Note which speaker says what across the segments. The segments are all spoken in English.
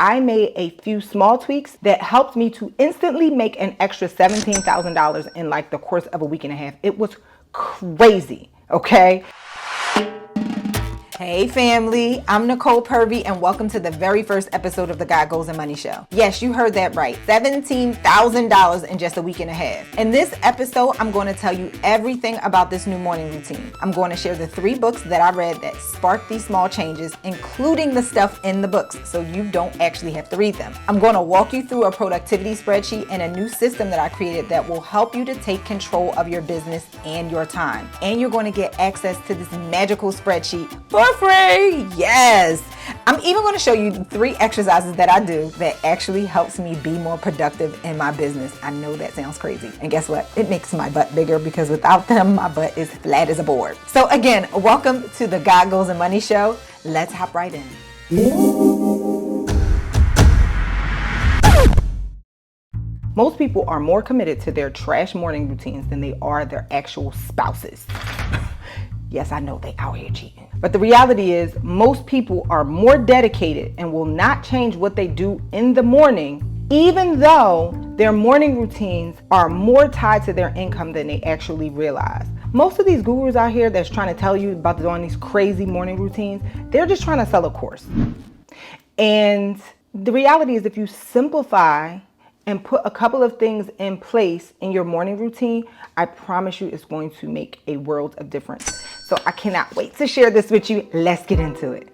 Speaker 1: I made a few small tweaks that helped me to instantly make an extra $17,000 in like the course of a week and a half. It was crazy, okay? Hey family, I'm Nicole Purvy and welcome to the very first episode of the God Goals and Money Show. Yes, you heard that right. $17,000 in just a week and a half. In this episode, I'm going to tell you everything about this new morning routine. I'm going to share the 3 books that I read that sparked these small changes, including the stuff in the books, so you don't actually have to read them. I'm going to walk you through a productivity spreadsheet and a new system that I created that will help you to take control of your business and your time. And you're going to get access to this magical spreadsheet for free. Yes. I'm even going to show you 3 exercises that I do that actually helps me be more productive in my business. I know that sounds crazy. And guess what? It makes my butt bigger because without them, my butt is flat as a board. So again, welcome to the God Goals and Money Show. Let's hop right in. Most people are more committed to their trash morning routines than they are their actual spouses. Yes, I know they out here cheating. But the reality is most people are more dedicated and will not change what they do in the morning, even though their morning routines are more tied to their income than they actually realize. Most of these gurus out here that's trying to tell you about doing these crazy morning routines, they're just trying to sell a course. And the reality is if you simplify and put a couple of things in place in your morning routine, I promise you it's going to make a world of difference. So I cannot wait to share this with you. Let's get into it.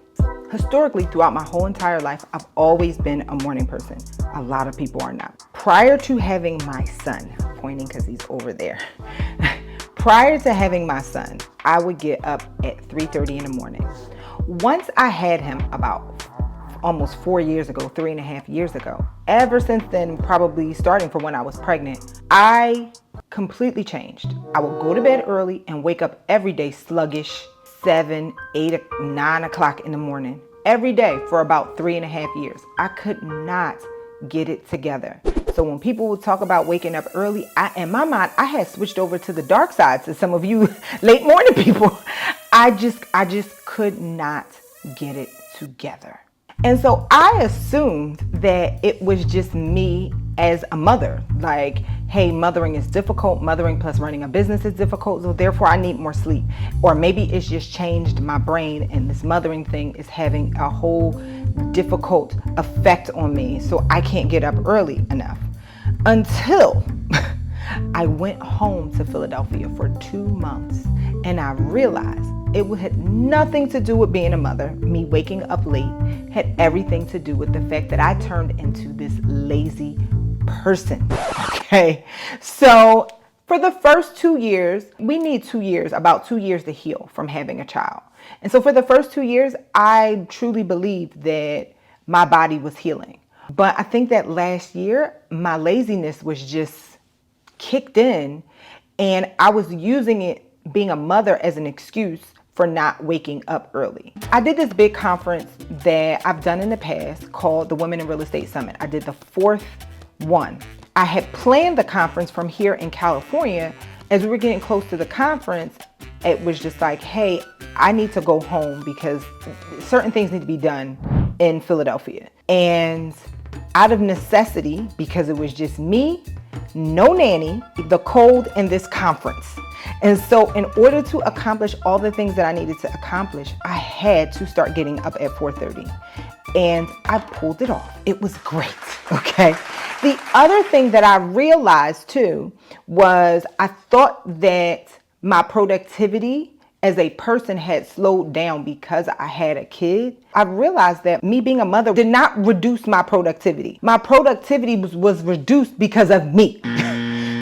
Speaker 1: Historically, throughout my whole entire life, I've always been a morning person. A lot of people are not. Prior to having my son, pointing because he's over there. Prior to having my son, I would get up at 3:30 in the morning. Once I had him about almost 4 years ago, 3.5 years ago, ever since then, probably starting from when I was pregnant, I completely changed. I would go to bed early and wake up every day sluggish, 7, 8, 9 o'clock in the morning, every day for about 3.5 years. I could not get it together. So when people would talk about waking up early, in my mind, I had switched over to the dark side. To some of you late morning people, I just could not get it together. And so I assumed that it was just me as a mother. Like, hey, mothering is difficult. Mothering plus running a business is difficult. So therefore I need more sleep. Or maybe it's just changed my brain and this mothering thing is having a whole difficult effect on me. So I can't get up early enough. Until I went home to Philadelphia for 2 months and I realized it had nothing to do with being a mother. Me waking up late had everything to do with the fact that I turned into this lazy person. Okay. So for the first 2 years, we need 2 years, about 2 years to heal from having a child. And so for the first 2 years, I truly believed that my body was healing. But I think that last year, my laziness was just kicked in and I was using it, being a mother, as an excuse for not waking up early. I did this big conference that I've done in the past called the Women in Real Estate Summit. I did the 4th one. I had planned the conference from here in California. As we were getting close to the conference, it was just like, hey, I need to go home because certain things need to be done in Philadelphia. And out of necessity, because it was just me, no nanny, the cold, and this conference. And so in order to accomplish all the things that I needed to accomplish, I had to start getting up at 4:30. And I pulled it off. It was great, okay? The other thing that I realized too was I thought that my productivity as a person had slowed down because I had a kid. I realized that me being a mother did not reduce my productivity. My productivity was reduced because of me.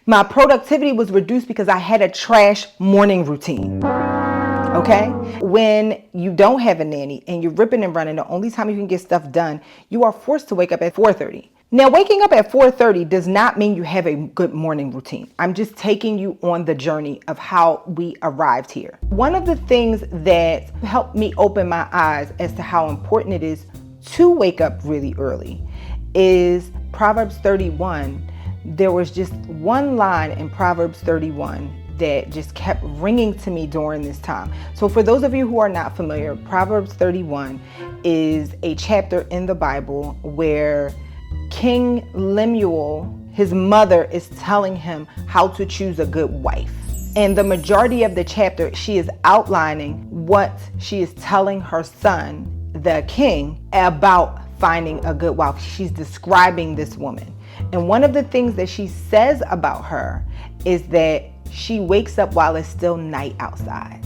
Speaker 1: My productivity was reduced because I had a trash morning routine. Okay? When you don't have a nanny and you're ripping and running, the only time you can get stuff done, you are forced to wake up at 4:30. Now, waking up at 4:30 does not mean you have a good morning routine. I'm just taking you on the journey of how we arrived here. One of the things that helped me open my eyes as to how important it is to wake up really early is Proverbs 31. There was just one line in Proverbs 31 that just kept ringing to me during this time. So for those of you who are not familiar, Proverbs 31 is a chapter in the Bible where King Lemuel, his mother, is telling him how to choose a good wife. And the majority of the chapter, she is outlining what she is telling her son, the king, about finding a good wife. She's describing this woman. And one of the things that she says about her is that she wakes up while it's still night outside.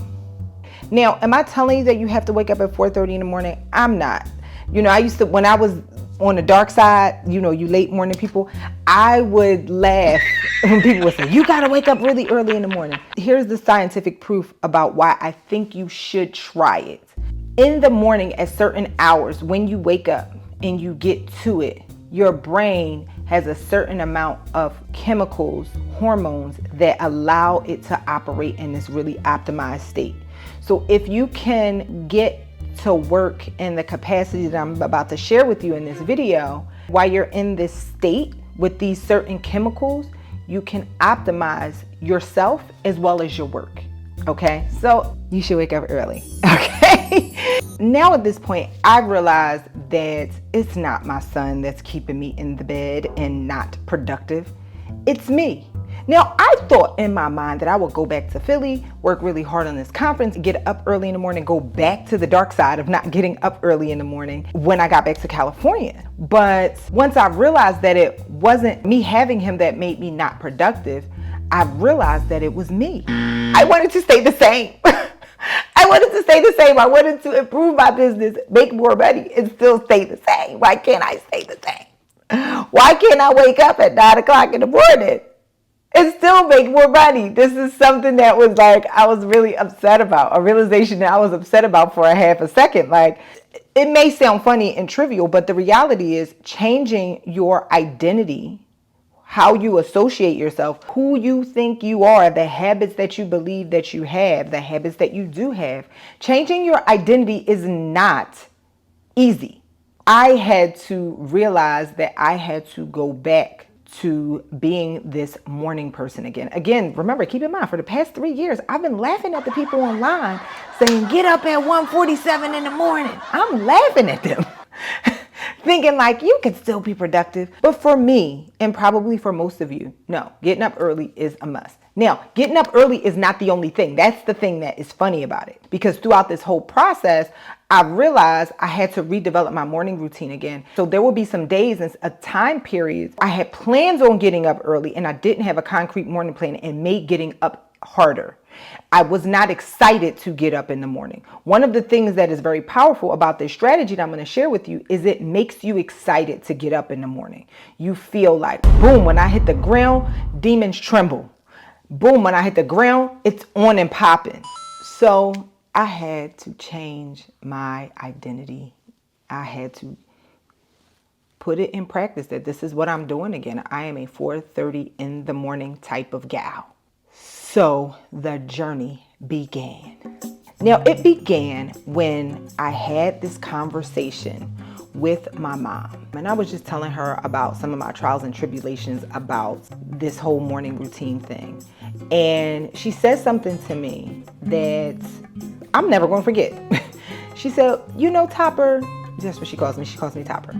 Speaker 1: Now, am I telling you that you have to wake up at 4:30 in the morning? I'm not. I used to, when I was on the dark side, you late morning people, I would laugh when people would say, you gotta wake up really early in the morning. Here's the scientific proof about why I think you should try it. In the morning at certain hours, when you wake up and you get to it, your brain has a certain amount of chemicals, hormones that allow it to operate in this really optimized state. So if you can get to work in the capacity that I'm about to share with you in this video, while you're in this state with these certain chemicals, you can optimize yourself as well as your work. Okay, so you should wake up early. Okay. Now at this point, I realized that it's not my son that's keeping me in the bed and not productive. It's me. Now, I thought in my mind that I would go back to Philly, work really hard on this conference, get up early in the morning, go back to the dark side of not getting up early in the morning when I got back to California. But once I realized that it wasn't me having him that made me not productive, I realized that it was me. I wanted to stay the same. I wanted to stay the same. I wanted to improve my business, make more money, and still stay the same. Why can't I stay the same? Why can't I wake up at 9 o'clock in the morning and still make more money? This is something that was I was really upset about, a realization that I was upset about for a half a second. It may sound funny and trivial, but the reality is changing your identity, how you associate yourself, who you think you are, the habits that you believe that you have, the habits that you do have. Changing your identity is not easy. I had to realize that I had to go back to being this morning person again. Again, remember, keep in mind, for the past 3 years, I've been laughing at the people online saying, get up at 1:47 in the morning. I'm laughing at them. Thinking you can still be productive. But for me, and probably for most of you, no, getting up early is a must. Now, getting up early is not the only thing. That's the thing that is funny about it. Because throughout this whole process, I realized I had to redevelop my morning routine again. So there will be some days and a time period I had plans on getting up early and I didn't have a concrete morning plan and made getting up harder. I was not excited to get up in the morning. One of the things that is very powerful about this strategy that I'm going to share with you is it makes you excited to get up in the morning. You feel boom, when I hit the ground, demons tremble. Boom, when I hit the ground, it's on and popping. So I had to change my identity. I had to put it in practice that this is what I'm doing again. I am a 4:30 in the morning type of gal. So the journey began. Now, it began when I had this conversation with my mom. And I was just telling her about some of my trials and tribulations about this whole morning routine thing. And she said something to me that I'm never going to forget. She said, Topper, that's what she calls me. She calls me Topper.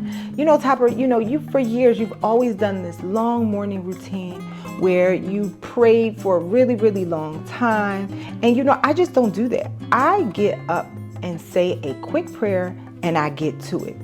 Speaker 1: Topper, you for years, you've always done this long morning routine where you prayed for a really, really long time. And I just don't do that. I get up and say a quick prayer and I get to it.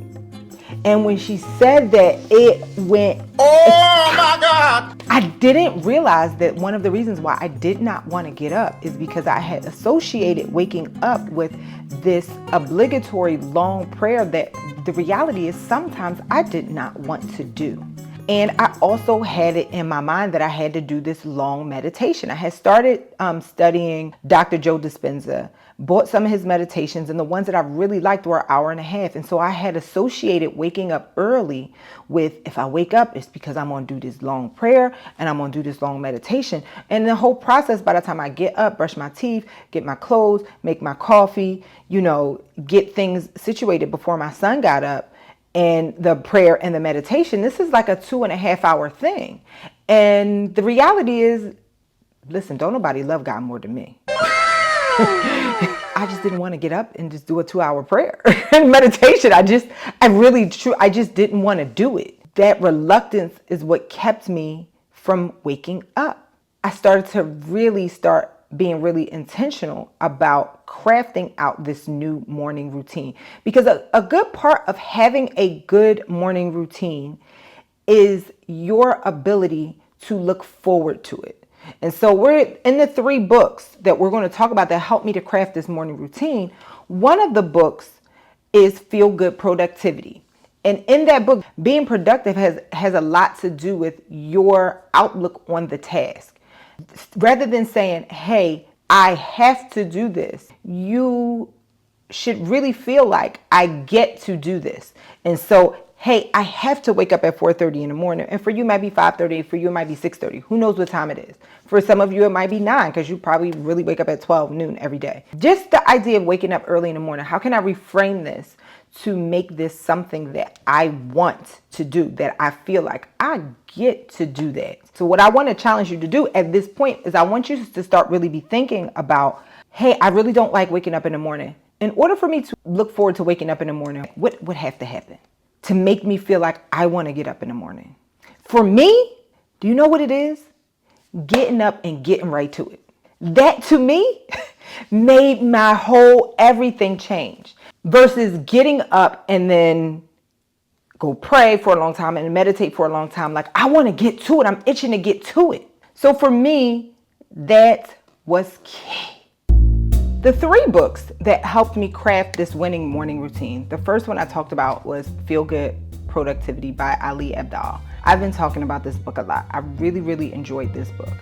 Speaker 1: And when she said that, it went, oh my God. I didn't realize that one of the reasons why I did not want to get up is because I had associated waking up with this obligatory long prayer that the reality is sometimes I did not want to do. And I also had it in my mind that I had to do this long meditation. I had started studying Dr. Joe Dispenza, bought some of his meditations, and the ones that I really liked were an hour and a half. And so I had associated waking up early with, if I wake up, it's because I'm going to do this long prayer and I'm going to do this long meditation. And the whole process, by the time I get up, brush my teeth, get my clothes, make my coffee, get things situated before my son got up, and the prayer and the meditation, this is like a 2.5 hour thing. And the reality is Listen, don't nobody love God more than me. I just didn't want to get up and just do a 2-hour prayer and meditation. I just didn't want to do it. That reluctance is what kept me from waking up. I started to start being really intentional about crafting out this new morning routine, because a good part of having a good morning routine is your ability to look forward to it. And so we're in the 3 books that we're going to talk about that helped me to craft this morning routine. One of the books is Feel Good Productivity. And in that book, being productive has a lot to do with your outlook on the task. Rather than saying, hey, I have to do this, you should really feel like I get to do this. And so, hey, I have to wake up at 4:30 in the morning. And for you, it might be 5:30. For you, it might be 6:30. Who knows what time it is? For some of you, it might be 9, because you probably really wake up at 12 noon every day. Just the idea of waking up early in the morning. How can I reframe this to make this something that I want to do, that I feel like I get to do that? So what I want to challenge you to do at this point is I want you to start really be thinking about, hey, I really don't like waking up in the morning. In order for me to look forward to waking up in the morning, what would have to happen to make me feel like I want to get up in the morning? For me, do you know what it is? Getting up and getting right to it. That to me made my whole everything change, versus getting up and then go pray for a long time and meditate for a long time. Like, I want to get to it. I'm itching to get to it. So for me, that was key. The 3 books that helped me craft this winning morning routine. The first one I talked about was Feel Good Productivity by Ali Abdaal. I've been talking about this book a lot. I really, really enjoyed this book.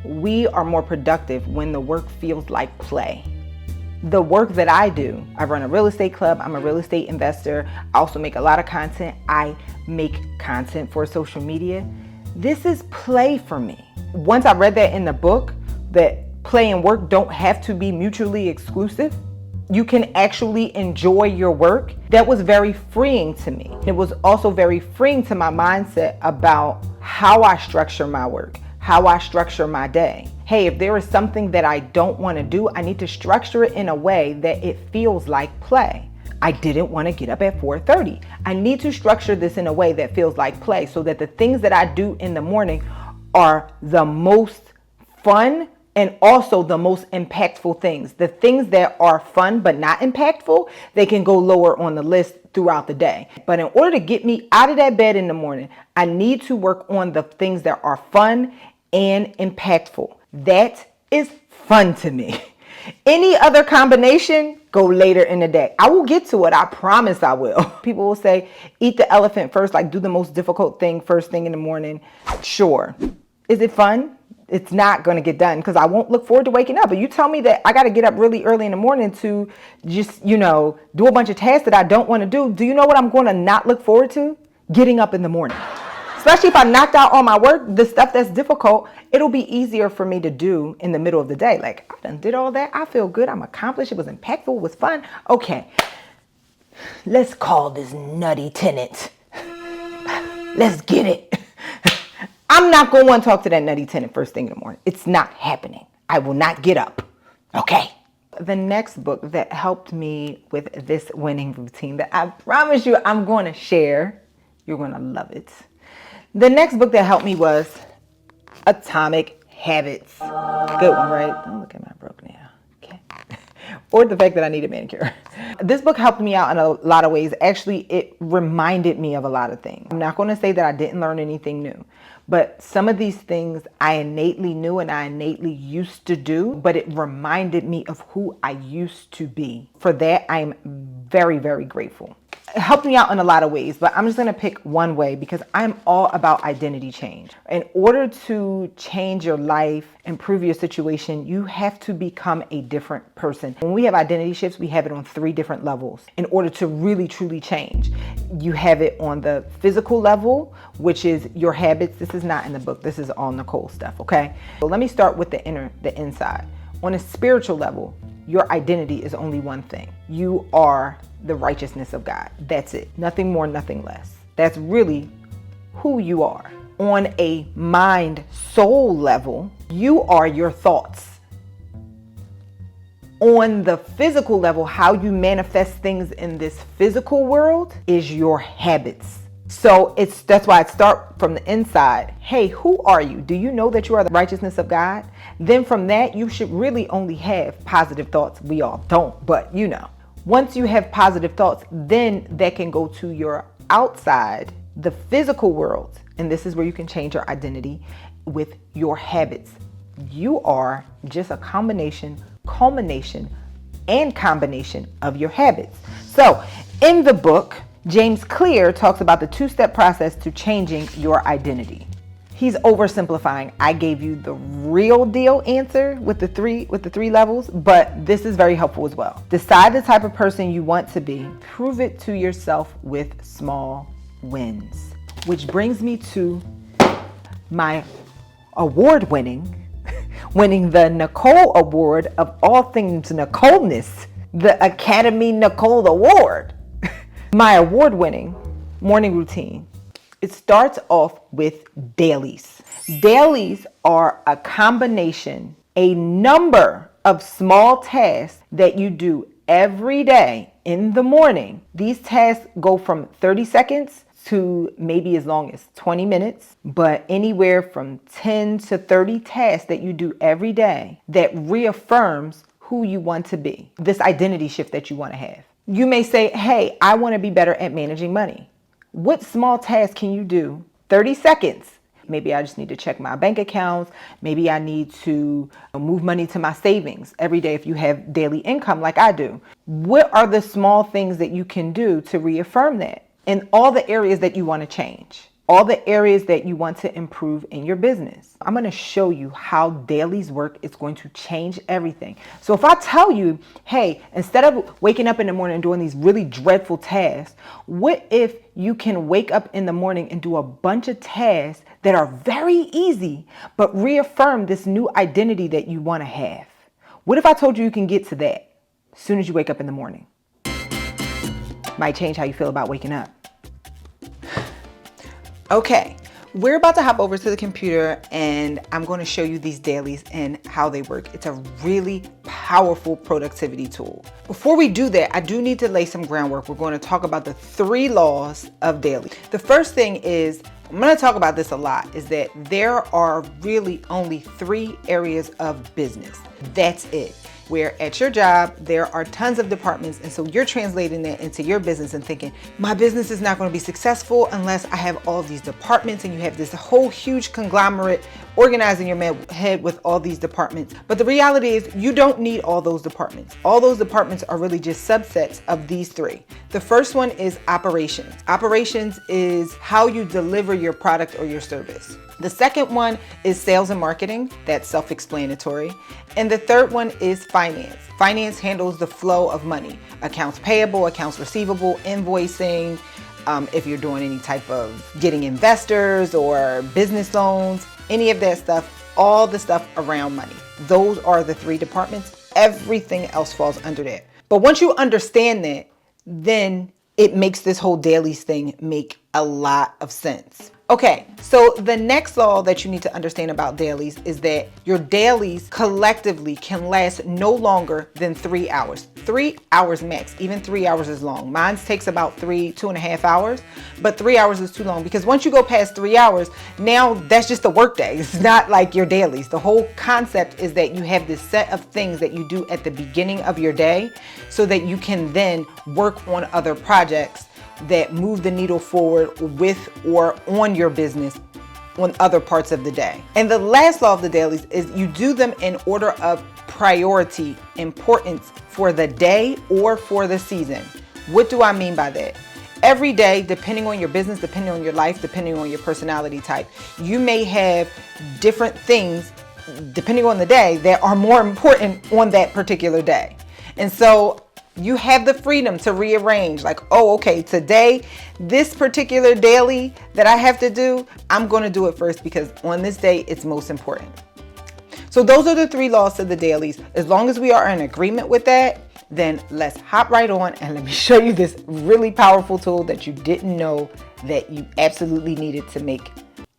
Speaker 1: We are more productive when the work feels like play. The work that I do, I run a real estate club. I'm a real estate investor. I also make a lot of content. I make content for social media. This is play for me. Once I read that in the book, that play and work don't have to be mutually exclusive. You can actually enjoy your work. That was very freeing to me. It was also very freeing to my mindset about how I structure my work, how I structure my day. Hey, if there is something that I don't want to do, I need to structure it in a way that it feels like play. I didn't want to get up at 4:30. I need to structure this in a way that feels like play, so that the things that I do in the morning are the most fun and also the most impactful things. The things that are fun but not impactful, they can go lower on the list throughout the day. But in order to get me out of that bed in the morning, I need to work on the things that are fun and impactful. That is fun to me. Any other combination, go later in the day. I will get to it. I promise I will. People will say, eat the elephant first, like do the most difficult thing first thing in the morning. Sure. Is it fun? It's not going to get done, because I won't look forward to waking up. But you tell me that I got to get up really early in the morning to just, do a bunch of tasks that I don't want to do. Do you know what I'm going to not look forward to? Getting up in the morning. Especially if I knocked out all my work, the stuff that's difficult, it'll be easier for me to do in the middle of the day. Like, I done did all that. I feel good. I'm accomplished. It was impactful. It was fun. Okay. Let's call this nutty tenant. Let's get it. I'm not going to want to talk to that nutty tenant first thing in the morning. It's not happening. I will not get up. Okay. The next book that helped me with this winning routine that I promise you I'm going to share, you're going to love it. The next book that helped me was Atomic Habits. Good one, right? Don't look at my broke nail. Okay. Or the fact that I need a manicure. This book helped me out in a lot of ways. Actually, it reminded me of a lot of things. I'm not going to say that I didn't learn anything new, but some of these things I innately knew and I innately used to do, but it reminded me of who I used to be. For that, I'm very, very grateful. It helped me out in a lot of ways, but I'm just going to pick one way because I'm all about identity change. In order to change your life, improve your situation, you have to become a different person. When we have identity shifts, we have it on 3 different levels in order to really, truly change. You have it on the physical level, which is your habits. This is not in the book. This is all Nicole stuff, okay? So let me start with the inside. On a spiritual level, your identity is only one thing. You are the righteousness of God. That's it. Nothing more, nothing less. That's really who you are. on a mind soul level, you are your thoughts. On the physical level, how you manifest things in this physical world is your habits. So that's why I start from the inside. Hey, who are you? Do you know that you are the righteousness of God? Then from that, you should really only have positive thoughts. We all don't, but once you have positive thoughts, then that can go to your outside, the physical world. And this is where you can change your identity with your habits. You are just a culmination, and combination of your habits. So in the book, James Clear talks about the 2-step process to changing your identity. He's oversimplifying. I gave you the real deal answer with the three levels, but this is very helpful as well. Decide the type of person you want to be. Prove it to yourself with small wins. Which brings me to my winning the Nicole Award of all things Nicoleness, the Academy Nicole Award. My award-winning morning routine. It starts off with dailies. Dailies are a combination, a number of small tasks that you do every day in the morning. These tasks go from 30 seconds to maybe as long as 20 minutes, but anywhere from 10 to 30 tasks that you do every day that reaffirms who you want to be, this identity shift that you want to have. You may say, hey, I want to be better at managing money. What small task can you do? 30 seconds. Maybe I just need to check my bank accounts. Maybe I need to move money to my savings every day if you have daily income like I do. What are the small things that you can do to reaffirm that? In all the areas that you want to change, all the areas that you want to improve in your business. I'm going to show you how dailies work. It's going to change everything. So if I tell you, hey, instead of waking up in the morning and doing these really dreadful tasks, what if you can wake up in the morning and do a bunch of tasks that are very easy, but reaffirm this new identity that you want to have? What if I told you can get to that as soon as you wake up in the morning? Might change how you feel about waking up. Okay, we're about to hop over to the computer and I'm going to show you these dailies and how they work. It's a really powerful productivity tool. Before we do that, I do need to lay some groundwork. We're going to talk about the 3 laws of daily. The first thing is, I'm going to talk about this a lot, is that there are really only 3 areas of business. That's it. Where at your job, there are tons of departments. And so you're translating that into your business and thinking, my business is not going to be successful unless I have all of these departments. And you have this whole huge conglomerate organizing your head with all these departments. But the reality is you don't need all those departments. All those departments are really just subsets of these 3. The first one is operations. Operations is how you deliver your product or your service. The second one is sales and marketing. That's self-explanatory. And the third one is finance. Finance handles the flow of money, accounts payable, accounts receivable, invoicing, if you're doing any type of getting investors or business loans, any of that stuff, all the stuff around money. Those are the 3 departments. Everything else falls under that. But once you understand that, then it makes this whole dailies thing make a lot of sense. Okay, so the next law that you need to understand about dailies is that your dailies collectively can last no longer than 3 hours. 3 hours max, even 3 hours is long. Mine takes about 2.5 hours, but 3 hours is too long because once you go past 3 hours, now that's just a work day. It's not like your dailies. The whole concept is that you have this set of things that you do at the beginning of your day so that you can then work on other projects that move the needle forward with or on your business on other parts of the day. And the last law of the dailies is you do them in order of priority, importance for the day or for the season. What do I mean by that? Every day, depending on your business, depending on your life, depending on your personality type, you may have different things depending on the day that are more important on that particular day. And so you have the freedom to rearrange, like, oh, okay, today, this particular daily that I have to do, I'm going to do it first because on this day, it's most important. So those are the 3 laws to the dailies. As long as we are in agreement with that, then let's hop right on and let me show you this really powerful tool that you didn't know that you absolutely needed to make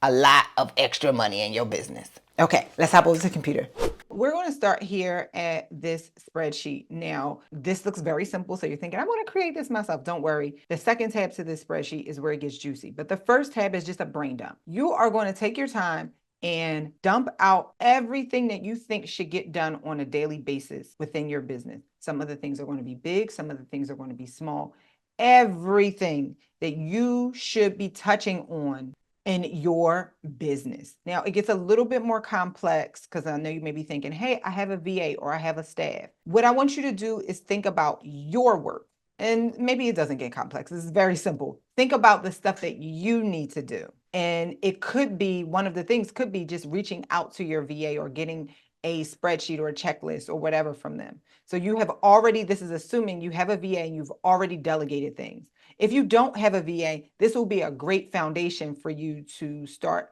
Speaker 1: a lot of extra money in your business. Okay, let's hop over to the computer. We're going to start here at this spreadsheet. Now, this looks very simple. So you're thinking, I'm going to create this myself. Don't worry. The second tab to this spreadsheet is where it gets juicy. But the first tab is just a brain dump. You are going to take your time and dump out everything that you think should get done on a daily basis within your business. Some of the things are going to be big. Some of the things are going to be small. Everything that you should be touching on in your business. Now, it gets a little bit more complex because I know you may be thinking, hey, I have a VA or I have a staff. What I want you to do is think about your work. And maybe it doesn't get complex. This is very simple. Think about the stuff that you need to do. And it could be, one of the things could be just reaching out to your VA or getting a spreadsheet or a checklist or whatever from them. So you have already, this is assuming you have a VA and you've already delegated things. If you don't have a VA, this will be a great foundation for you to start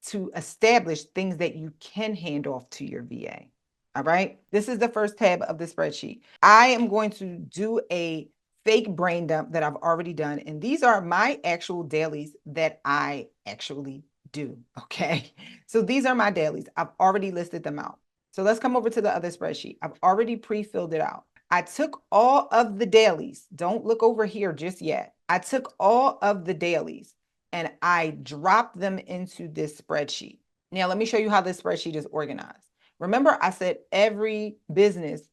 Speaker 1: to establish things that you can hand off to your VA. All right. This is the first tab of the spreadsheet. I am going to do a fake brain dump that I've already done. And these are my actual dailies that I actually do. Okay. So these are my dailies. I've already listed them out. So let's come over to the other spreadsheet. I've already pre-filled it out. I took all of the dailies. Don't look over here just yet. I took all of the dailies and I dropped them into this spreadsheet. Now, let me show you how this spreadsheet is organized. Remember, I said every business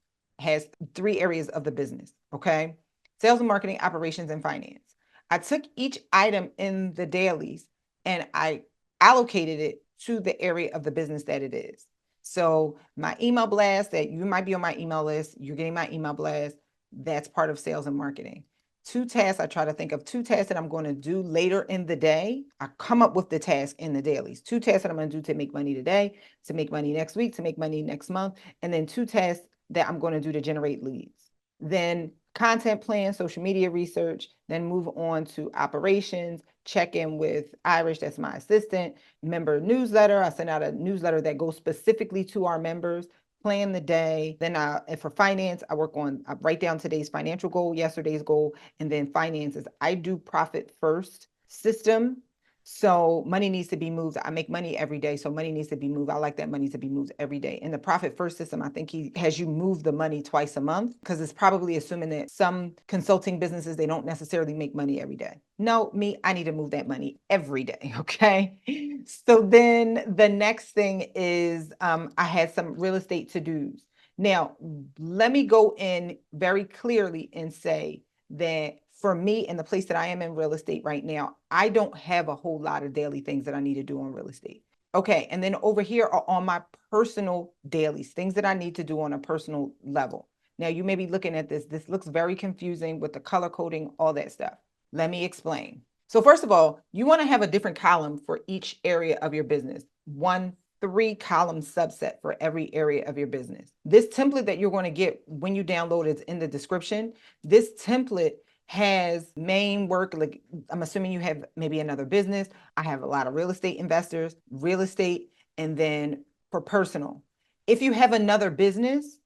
Speaker 1: has 3 areas of the business, okay? Sales and marketing, operations, and finance. I took each item in the dailies and I allocated it to the area of the business that it is. So my email blast, that you might be on my email list, you're getting my email blast, that's part of sales and marketing. 2 tasks, I try to think of 2 tasks that I'm going to do later in the day. I come up with the task in the dailies. 2 tasks that I'm going to do to make money today, to make money next week, to make money next month, and then 2 tasks that I'm going to do to generate leads. Then content plan, social media research, then move on to operations, check in with Irish, that's my assistant, member newsletter. I send out a newsletter that goes specifically to our members, plan the day. Then for finance, I write down today's financial goal, yesterday's goal, and then finances. I do profit first system. So money needs to be moved. I make money every day. So money needs to be moved. I like that money to be moved every day. In the profit first system, I think he has you move the money twice a month because it's probably assuming that some consulting businesses, they don't necessarily make money every day. No, me, I need to move that money every day. Okay. So then the next thing is I had some real estate to-dos. Now, let me go in very clearly and say that for me in the place that I am in real estate right now, I don't have a whole lot of daily things that I need to do on real estate. Okay. And then over here are on my personal dailies, things that I need to do on a personal level. Now you may be looking at this. This looks very confusing with the color coding, all that stuff. Let me explain. So first of all, you want to have a different column for each area of your business. 3-column subset for every area of your business. This template that you're going to get when you download it is in the description. This template has main work, like I'm assuming you have maybe another business. I have a lot of real estate investors, real estate, and then for personal. If you have another business,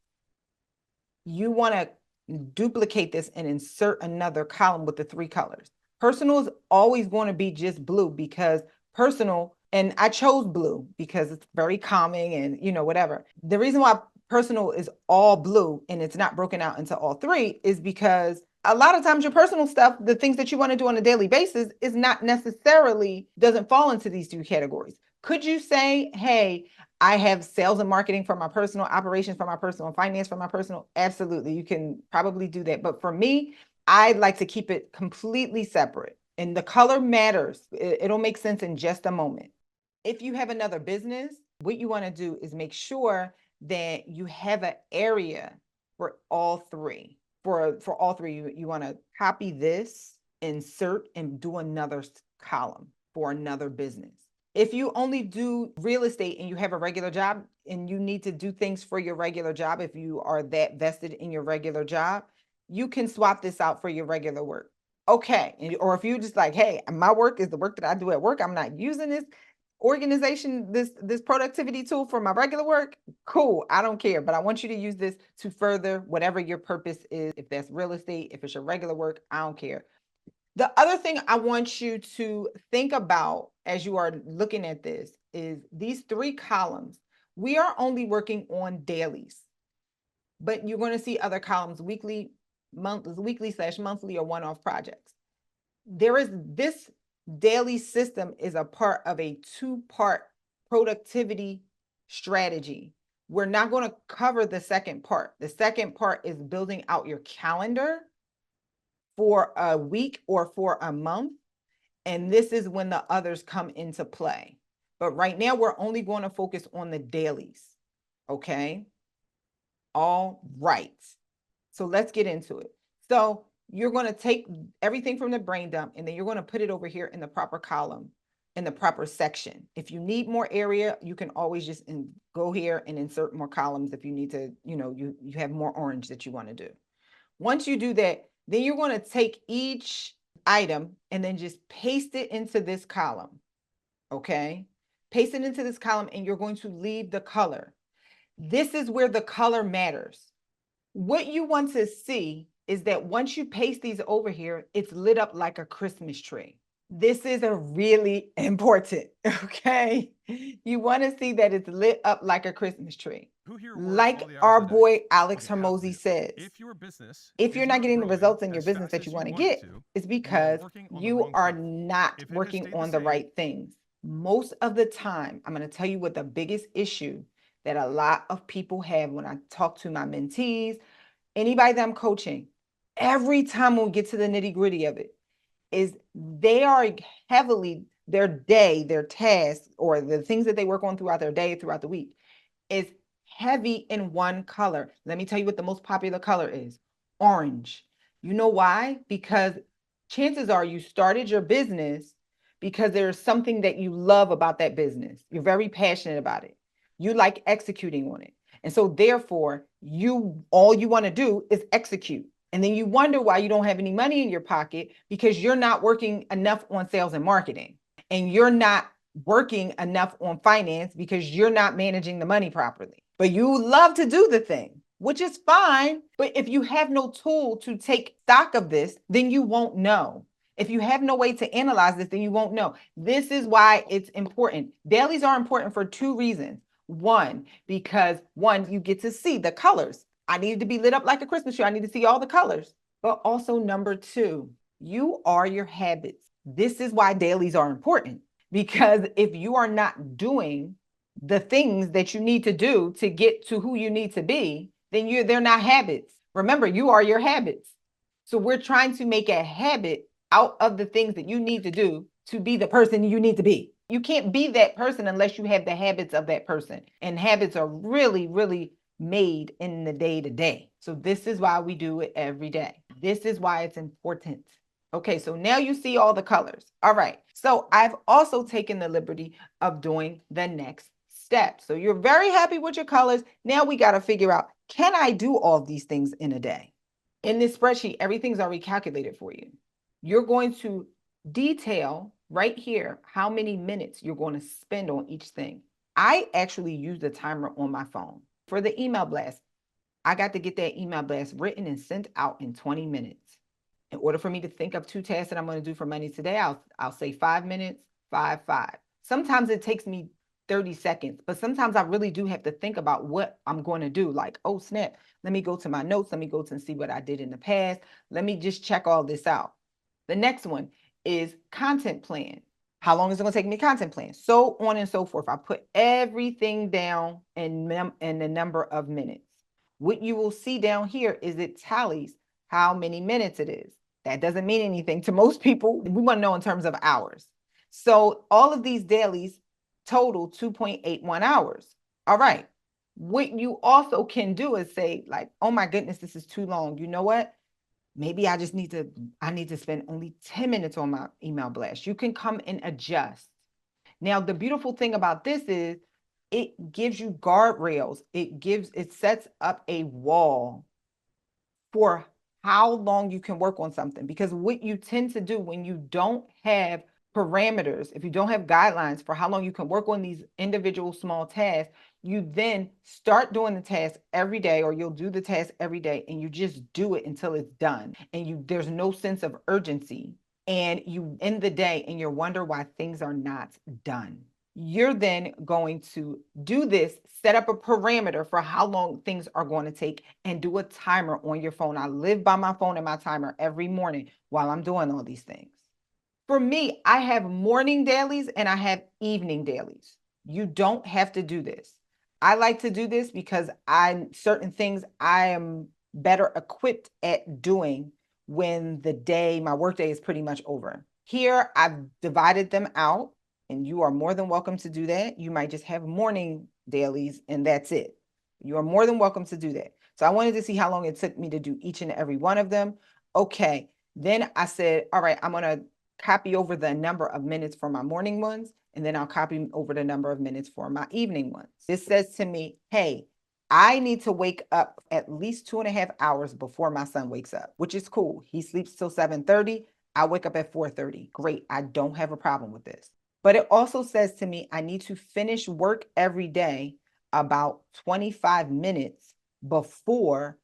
Speaker 1: you want to duplicate this and insert another column with the 3 colors. Personal is always going to be just blue because personal, and I chose blue because it's very calming and whatever. The reason why personal is all blue and it's not broken out into all 3 is because a lot of times your personal stuff, the things that you want to do on a daily basis, is not necessarily, doesn't fall into these 2 categories. Could you say, hey, I have sales and marketing for my personal, operations for my personal, finance for my personal? Absolutely. You can probably do that. But for me, I like to keep it completely separate. And the color matters. It'll make sense in just a moment. If you have another business, what you want to do is make sure that you have an area for all 3. For all 3, you want to copy this, insert, and do another column for another business. If you only do real estate and you have a regular job and you need to do things for your regular job, if you are that vested in your regular job, you can swap this out for your regular work. Okay. Or if you just like, hey, my work is the work that I do at work, I'm not using this organization, this productivity tool for my regular work, cool, I don't care, but I want you to use this to further whatever your purpose is. If that's real estate, if it's your regular work, I don't care. The other thing I want you to think about as you are looking at this is these 3 columns. We are only working on dailies, but you're going to see other columns, weekly, weekly/monthly, or one-off projects. This daily system is a part of a 2-part productivity strategy. We're not going to cover the second part. The second part is building out your calendar for a week or for a month. And this is when the others come into play. But right now, we're only going to focus on the dailies. Okay. All right. So let's get into it. So you're going to take everything from the brain dump, and then you're going to put it over here in the proper column, in the proper section. If you need more area, you can always just go here and insert more columns if you need to, you have more orange that you want to do. Once you do that, then you're going to take each item and then just paste it into this column. Okay. Paste it into this column, and you're going to leave the color. This is where the color matters. What you want to see is that once you paste these over here, it's lit up like a Christmas tree. This is a really important, okay? You want to see that it's lit up like a Christmas tree. Like our boy Alex Hermosi says, if you're not getting the results in your business that you want to get, it's because you are not working on the right things. Most of the time, I'm going to tell you what the biggest issue that a lot of people have when I talk to my mentees, anybody that I'm coaching, every time we get to the nitty-gritty of it, is they are heavily, their day, their tasks, or the things that they work on throughout their day, throughout the week, is heavy in one color. Let me tell you what the most popular color is: orange. You know why? Because chances are you started your business because there's something that you love about that business. You're very passionate about it. You like executing on it. And so therefore, all you want to do is execute. And then you wonder why you don't have any money in your pocket, because you're not working enough on sales and marketing, and you're not working enough on finance because you're not managing the money properly. But you love to do the thing, which is fine. But if you have no tool to take stock of this, then you won't know. If you have no way to analyze this, then you won't know. This is why it's important. Dailies are important for 2 reasons. One, because you get to see the colors. I need to be lit up like a Christmas tree. I need to see all the colors. But also, number 2, you are your habits. This is why dailies are important, because if you are not doing the things that you need to do to get to who you need to be, then they're not habits. Remember, you are your habits. So we're trying to make a habit out of the things that you need to do to be the person you need to be. You can't be that person unless you have the habits of that person. And habits are really, really made in the day-to-day. So this is why we do it every day. This is why it's important. Okay, so now you see all the colors. All right, so I've also taken the liberty of doing the next step. So you're very happy with your colors. Now we got to figure out, can I do all these things in a day? In this spreadsheet, everything's already calculated for you. You're going to detail right here how many minutes you're going to spend on each thing. I actually use the timer on my phone. For the email blast, I got to get that email blast written and sent out in 20 minutes. In order for me to think of 2 tasks that I'm going to do for money today, I'll say 5 minutes, 5. Sometimes it takes me 30 seconds, but sometimes I really do have to think about what I'm going to do. Like, oh snap, let me go to my notes. Let me go to and see what I did in the past. Let me just check all this out. The next one is content plan. How long is it going to take me content plan? So on and so forth. I put everything down in the number of minutes. What you will see down here is it tallies how many minutes it is. That doesn't mean anything to most people. We want to know in terms of hours. So all of these dailies total 2.81 hours. All right. What you also can do is say, like, oh my goodness, this is too long. You know what? Maybe I need to spend only 10 minutes on my email blast. You can come and adjust. Now, the beautiful thing about this is it gives you guardrails. It sets up a wall for how long you can work on something. Because what you tend to do when you don't have parameters, if you don't have guidelines for how long you can work on these individual small tasks, you then start doing the task every day, or you'll do the task every day and you just do it until it's done. And there's no sense of urgency and you end the day and you wonder why things are not done. You're then going to do this, set up a parameter for how long things are going to take, and do a timer on your phone. I live by my phone and my timer every morning while I'm doing all these things. For me, I have morning dailies and I have evening dailies. You don't have to do this. I like to do this because certain things I am better equipped at doing when my workday is pretty much over. Here, I've divided them out, and you are more than welcome to do that. You might just have morning dailies and that's it. You are more than welcome to do that. So I wanted to see how long it took me to do each and every one of them. Okay. Then I said, all right, I'm going to copy over the number of minutes for my morning ones, and then I'll copy over the number of minutes for my evening ones. This says to me, hey, I need to wake up at least 2.5 hours before my son wakes up, which is cool. He sleeps till 7:30. I wake up at 4:30. Great. I don't have a problem with this. But it also says to me, I need to finish work every day about 25 minutes before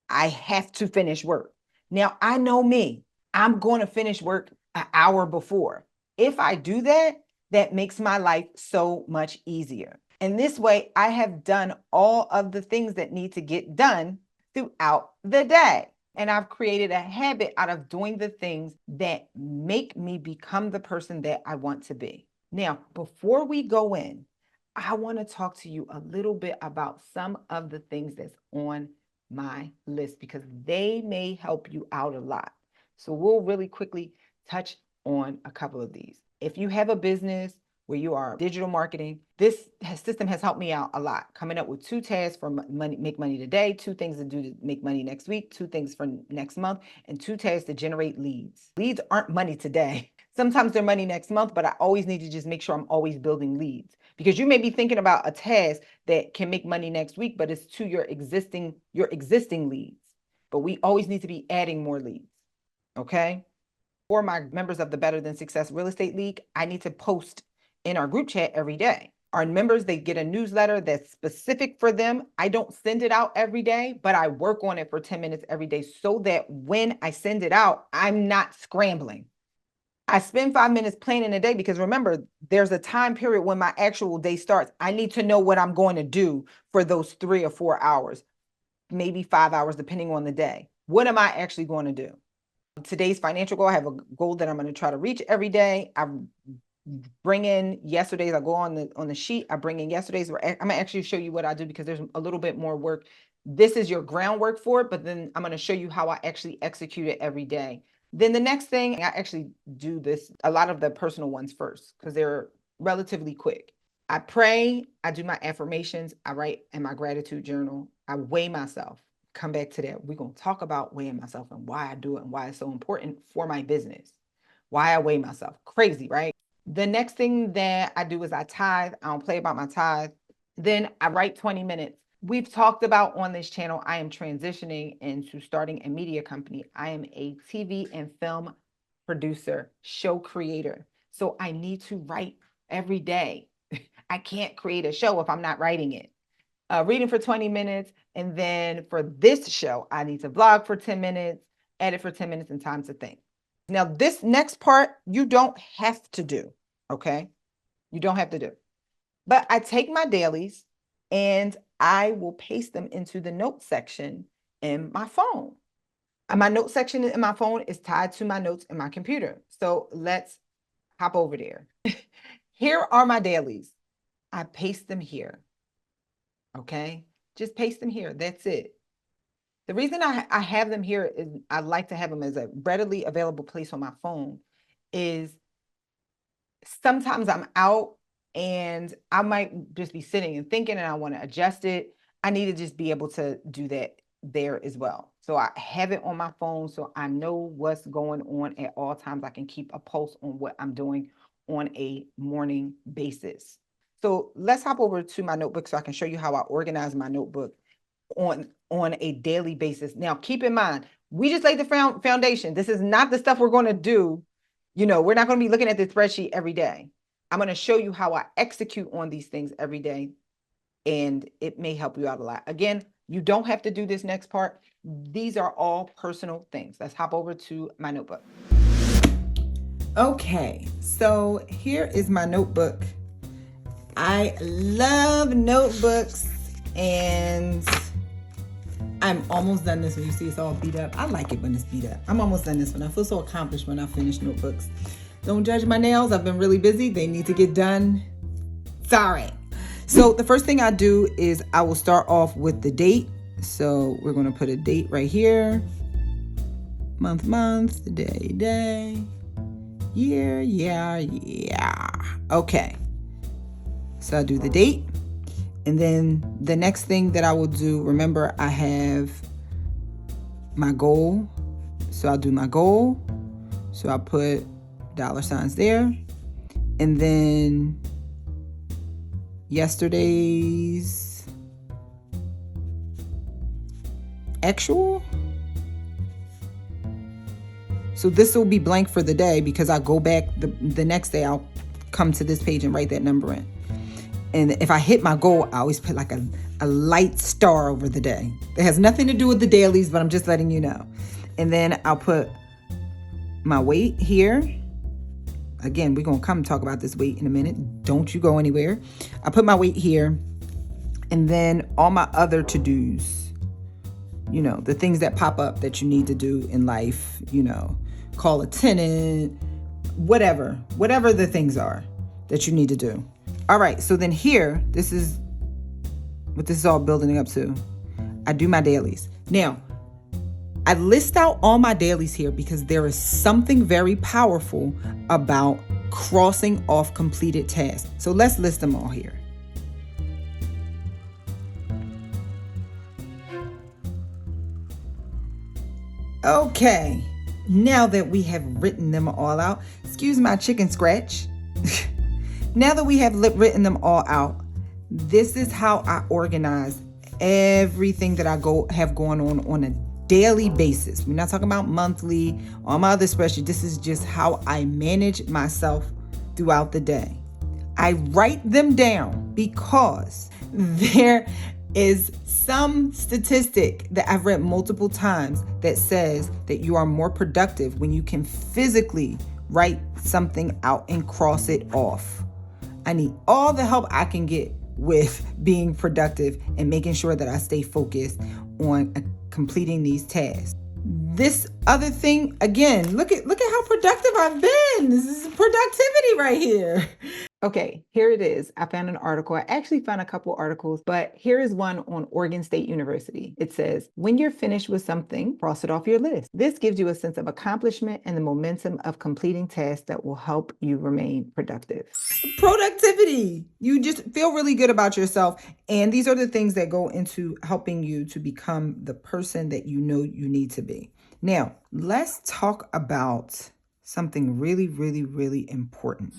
Speaker 1: I have to finish work. Now, I know me. I'm going to finish work an hour before. If I do that, that makes my life so much easier. And this way, I have done all of the things that need to get done throughout the day. And I've created a habit out of doing the things that make me become the person that I want to be. Now, before we go in, I want to talk to you a little bit about some of the things that's on my list because they may help you out a lot. So we'll really quickly touch on a couple of these. If you have a business where you are digital marketing, this system has helped me out a lot. Coming up with 2 tasks for make money today, 2 things to do to make money next week, 2 things for next month, and 2 tasks to generate leads. Leads aren't money today. Sometimes they're money next month, but I always need to just make sure I'm always building leads because you may be thinking about a task that can make money next week, but it's to your existing leads. But we always need to be adding more leads. Okay. For my members of the Better Than Success Real Estate League, I need to post in our group chat every day. Our members, they get a newsletter that's specific for them. I don't send it out every day, but I work on it for 10 minutes every day so that when I send it out, I'm not scrambling. I spend 5 minutes planning a day because remember, there's a time period when my actual day starts. I need to know what I'm going to do for those 3 or 4 hours, maybe 5 hours, depending on the day. What am I actually going to do? Today's financial goal, I have a goal that I'm going to try to reach every day. I bring in yesterday's, I go on the sheet, I bring in yesterday's. I'm going to actually show you what I do because there's a little bit more work. This is your groundwork for it, but then I'm going to show you how I actually execute it every day. Then the next thing, I actually do a lot of the personal ones first because they're relatively quick. I pray, I do my affirmations, I write in my gratitude journal, I weigh myself. Come back to that. We're going to talk about weighing myself and why I do it and why it's so important for my business. Why I weigh myself. Crazy, right? The next thing that I do is I tithe. I don't play about my tithe. Then I write 20 minutes. We've talked about on this channel, I am transitioning into starting a media company. I am a TV and film producer, show creator. So I need to write every day. I can't create a show if I'm not writing it. Reading for 20 minutes. And then for this show, I need to vlog for 10 minutes, edit for 10 minutes, and time to think. Now, this next part, you don't have to do, okay? You don't have to do. But I take my dailies and I will paste them into the notes section in my phone. And my notes section in my phone is tied to my notes in my computer. So let's hop over there. Here are my dailies. I paste them here. Okay, just paste them here. That's it. The reason I have them here is I like to have them as a readily available place on my phone is sometimes I'm out and I might just be sitting and thinking and I want to adjust it. I need to just be able to do that there as well. So I have it on my phone so I know what's going on at all times. I can keep a pulse on what I'm doing on a morning basis. So let's hop over to my notebook so I can show you how I organize my notebook on a daily basis. Now, keep in mind, we just laid the foundation. This is not the stuff we're going to do. You know, we're not going to be looking at the spreadsheet every day. I'm going to show you how I execute on these things every day, and it may help you out a lot. Again, you don't have to do this next part. These are all personal things. Let's hop over to my notebook.
Speaker 2: Okay, so here is my notebook. I love notebooks, and I'm almost done this one. You see it's all beat up. I like it when it's beat up. I'm almost done this one. I feel so accomplished when I finish notebooks. Don't judge my nails. I've been really busy. They need to get done. Sorry. So the first thing I do is I will start off with the date. So we're going to put a date right here. Month, day, year, yeah. Okay. So I do the date. And then the next thing that I will do, remember I have my goal. So I'll do my goal. So I'll put $signs there. And then yesterday's actual. So this will be blank for the day because I go back the next day. I'll come to this page and write that number in. And if I hit my goal, I always put like a light star over the day. It has nothing to do with the dailies, but I'm just letting you know. And then I'll put my weight here. Again, we're going to come talk about this weight in a minute. Don't you go anywhere. I put my weight here. And then all my other to-dos, you know, the things that pop up that you need to do in life, you know, call a tenant, whatever the things are that you need to do. All right, so then here, this is what this is all building up to. I do my dailies. Now, I list out all my dailies here because there is something very powerful about crossing off completed tasks. So let's list them all here. Okay, now that we have written them all out, excuse my chicken scratch. Now that we have written them all out, this is how I organize everything that I have going on a daily basis. We're not talking about monthly, on my other spreadsheet. This is just how I manage myself throughout the day. I write them down because there is some statistic that I've read multiple times that says that you are more productive when you can physically write something out and cross it off. I need all the help I can get with being productive and making sure that I stay focused on completing these tasks. This other thing, again, look at how productive I've been. This is productivity right here. Okay, here it is. I found an article. I actually found a couple articles, but here is one on Oregon State University. It says, when you're finished with something, cross it off your list. This gives you a sense of accomplishment and the momentum of completing tasks that will help you remain productive. Productivity. You just feel really good about yourself. And these are the things that go into helping you to become the person that you know you need to be. Now, let's talk about something really, really, really important.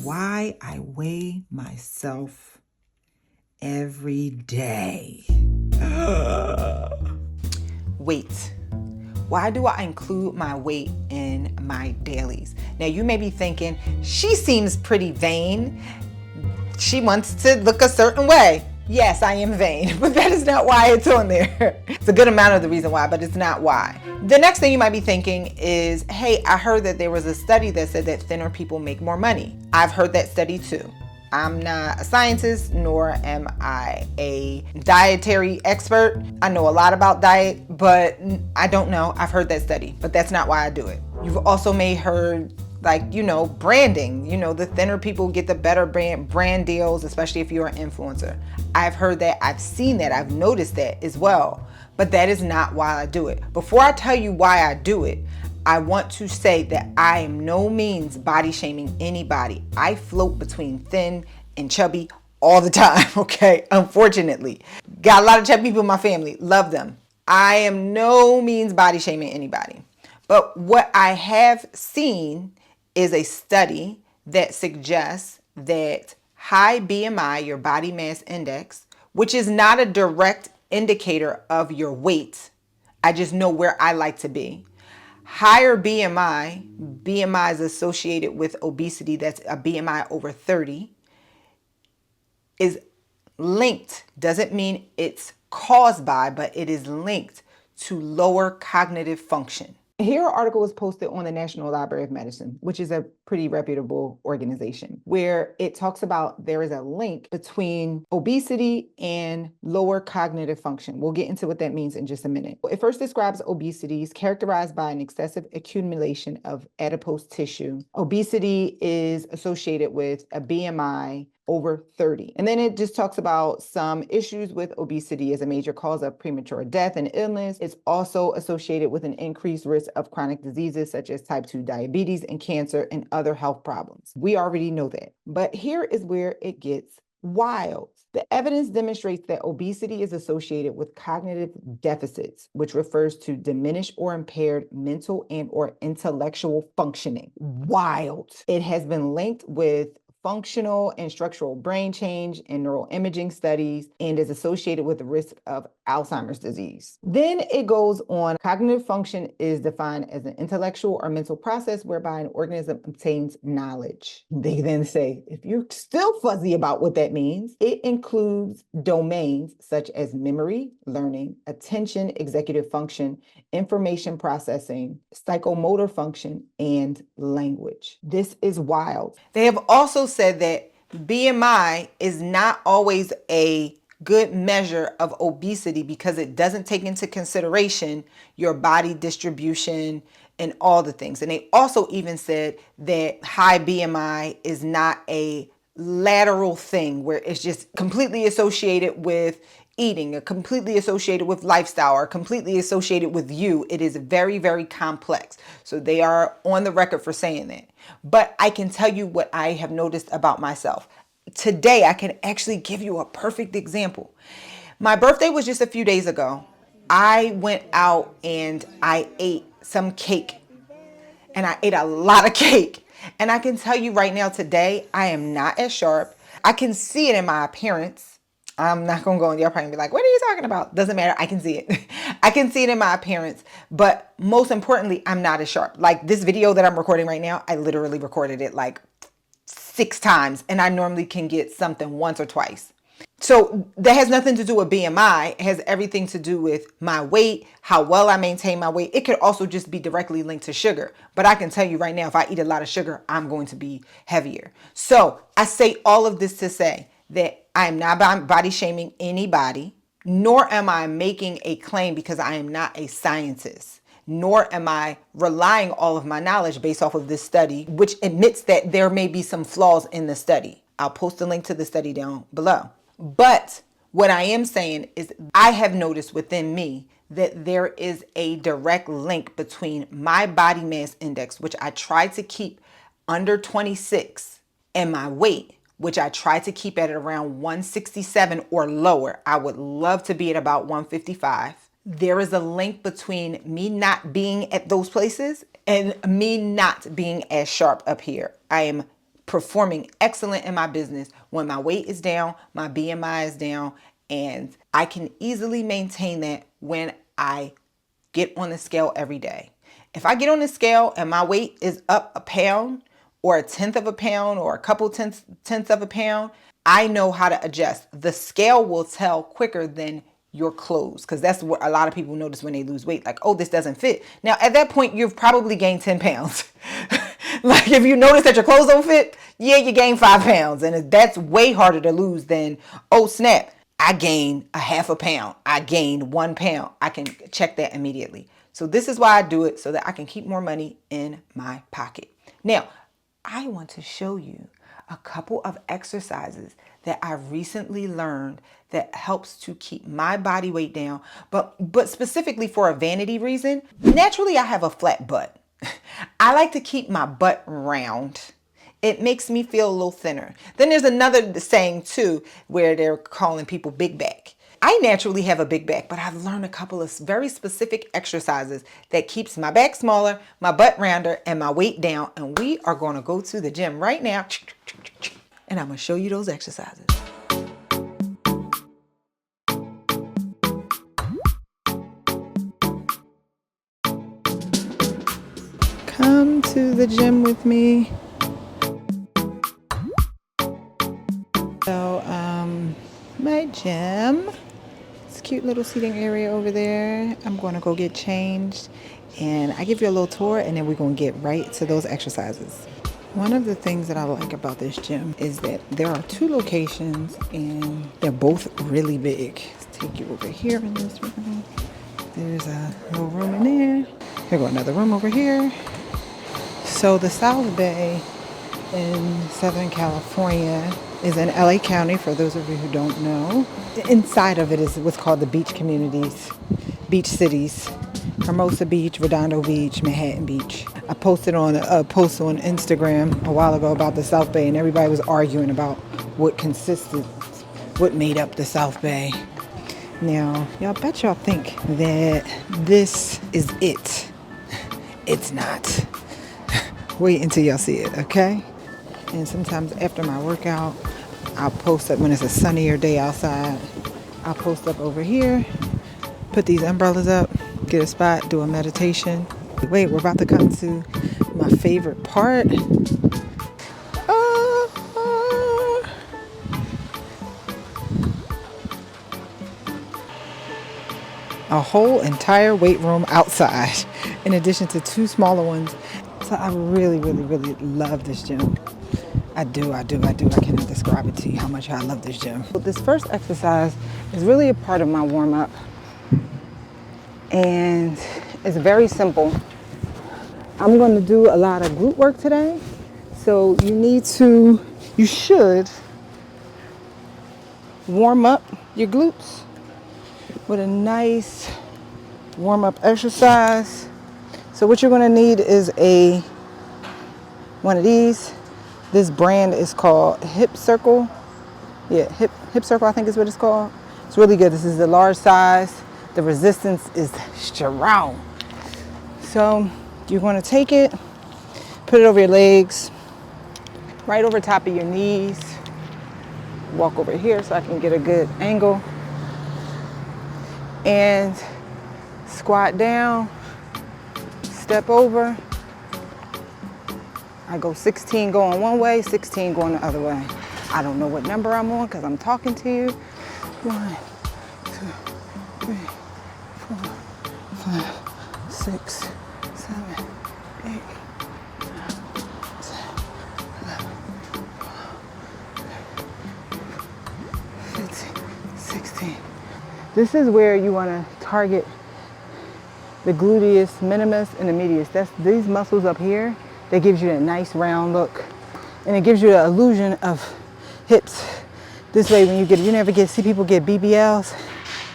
Speaker 2: Why I weigh myself every day. Weight. Why do I include my weight in my dailies? Now you may be thinking, she seems pretty vain. She wants to look a certain way. Yes, I am vain, but that is not why it's on there. It's a good amount of the reason why, but it's not why. The next thing you might be thinking is, hey, I heard that there was a study that said that thinner people make more money. I've heard that study too. I'm not a scientist, nor am I a dietary expert. I know a lot about diet, but I don't know. I've heard that study, but that's not why I do it. You've also may heard branding, the thinner people get the better brand deals, especially if you're an influencer. I've heard that, I've seen that, I've noticed that as well, but that is not why I do it. Before I tell you why I do it, I want to say that I am no means body shaming anybody. I float between thin and chubby all the time, okay? Unfortunately. Got a lot of chubby people in my family, love them. I am no means body shaming anybody. But what I have seen is a study that suggests that high BMI, your body mass index, which is not a direct indicator of your weight. I just know where I like to be. Higher BMI is associated with obesity, that's a BMI over 30, is linked, doesn't mean it's caused by, but it is linked to lower cognitive function.
Speaker 1: Here, an article was posted on the National Library of Medicine, which is a pretty reputable organization, where it talks about there is a link between obesity and lower cognitive function. We'll get into what that means in just a minute. It first describes obesity as characterized by an excessive accumulation of adipose tissue. Obesity is associated with a BMI over 30. And then it just talks about some issues with obesity as a major cause of premature death and illness. It's also associated with an increased risk of chronic diseases such as type 2 diabetes and cancer and other health problems. We already know that. But here is where it gets wild. The evidence demonstrates that obesity is associated with cognitive deficits, which refers to diminished or impaired mental and or intellectual functioning. Wild. It has been linked with functional and structural brain change in neuroimaging studies and is associated with the risk of Alzheimer's disease. Then it goes on, cognitive function is defined as an intellectual or mental process whereby an organism obtains knowledge. They then say, if you're still fuzzy about what that means, it includes domains such as memory, learning, attention, executive function, information processing, psychomotor function, and language. This is wild.
Speaker 2: They have also said that BMI is not always a good measure of obesity because it doesn't take into consideration your body distribution and all the things. And they also even said that high BMI is not a lateral thing where it's just completely associated with eating, or completely associated with lifestyle, or completely associated with you. It is very, very complex. So they are on the record for saying that. But I can tell you what I have noticed about myself. Today, I can actually give you a perfect example. My birthday was just a few days ago. I went out and I ate some cake. And I ate a lot of cake. And I can tell you right now, today, I am not as sharp. I can see it in my appearance. I'm not going to go in there and be like, what are you talking about? Doesn't matter. I can see it. I can see it in my appearance. But most importantly, I'm not as sharp. Like this video that I'm recording right now, I literally recorded it like 6 times. And I normally can get something once or twice. So that has nothing to do with BMI. It has everything to do with my weight, how well I maintain my weight. It could also just be directly linked to sugar. But I can tell you right now, if I eat a lot of sugar, I'm going to be heavier. So I say all of this to say that I am not body shaming anybody, nor am I making a claim because I am not a scientist, nor am I relying all of my knowledge based off of this study, which admits that there may be some flaws in the study. I'll post a link to the study down below. But what I am saying is I have noticed within me that there is a direct link between my body mass index, which I try to keep under 26, and my weight, which I try to keep at around 167 or lower. I would love to be at about 155. There is a link between me not being at those places and me not being as sharp up here. I am performing excellent in my business when my weight is down, my BMI is down, and I can easily maintain that when I get on the scale every day. If I get on the scale and my weight is up a pound, or 1/10 of a pound, or a couple tenths of a pound, I know how to adjust. The scale will tell quicker than your clothes, because that's what a lot of people notice when they lose weight. Like, oh, this doesn't fit. Now, at that point, you've probably gained 10 pounds. Like, if you notice that your clothes don't fit, yeah, you gain 5 pounds. And that's way harder to lose than, oh, snap, I gained a half a pound. I gained 1 pound. I can check that immediately. So this is why I do it, so that I can keep more money in my pocket. Now, I want to show you a couple of exercises that I recently learned that helps to keep my body weight down, but specifically for a vanity reason. Naturally, I have a flat butt. I like to keep my butt round. It makes me feel a little thinner. Then there's another saying too, where they're calling people big back. I naturally have a big back, but I've learned a couple of very specific exercises that keeps my back smaller, my butt rounder, and my weight down. And we are going to go to the gym right now, and I'm going to show you those exercises. Come to the gym with me. So, my gym. Cute little seating area over there. I'm going to go get changed and I give you a little tour, and then we're going to get right to those exercises. One of the things that I like about this gym is that there are 2 locations, and they're both really big. Let's take you over here in this room. There's a little room in there. Here go another room over here. So the South Bay in Southern California is in LA County, for those of you who don't know. Inside of it is what's called the beach communities, beach cities. Hermosa Beach, Redondo Beach, Manhattan Beach. I posted on a post on Instagram a while ago about the South Bay, and everybody was arguing about what made up the South Bay. Now, y'all bet y'all think that this is it. It's not. Wait until y'all see it, okay? And sometimes after my workout, I'll post up when it's a sunnier day outside. I'll post up over here, put these umbrellas up, get a spot, do a meditation. Wait, we're about to come to my favorite part. A whole entire weight room outside, in addition to 2 smaller ones. So I really, really, really love this gym. I do. I cannot describe it to you how much I love this gym. But this first exercise is really a part of my warm-up. And it's very simple. I'm going to do a lot of glute work today. So you should warm up your glutes with a nice warm-up exercise. So what you're going to need is one of these. This brand is called Hip Circle. Yeah, Hip Circle, I think is what it's called. It's really good. This is the large size. The resistance is strong. So you're going to take it, put it over your legs, right over top of your knees. Walk over here so I can get a good angle. And squat down, step over. I go 16 going one way, 16 going the other way. I don't know what number I'm on because I'm talking to you. 1, 2, 3, 4, 5, 6, 7, 8, 9, 10, 11, 15, 16. This is where you want to target the gluteus minimus and the medius. That's these muscles up here that gives you a nice round look. And it gives you the illusion of hips. This way when you never see people get BBLs,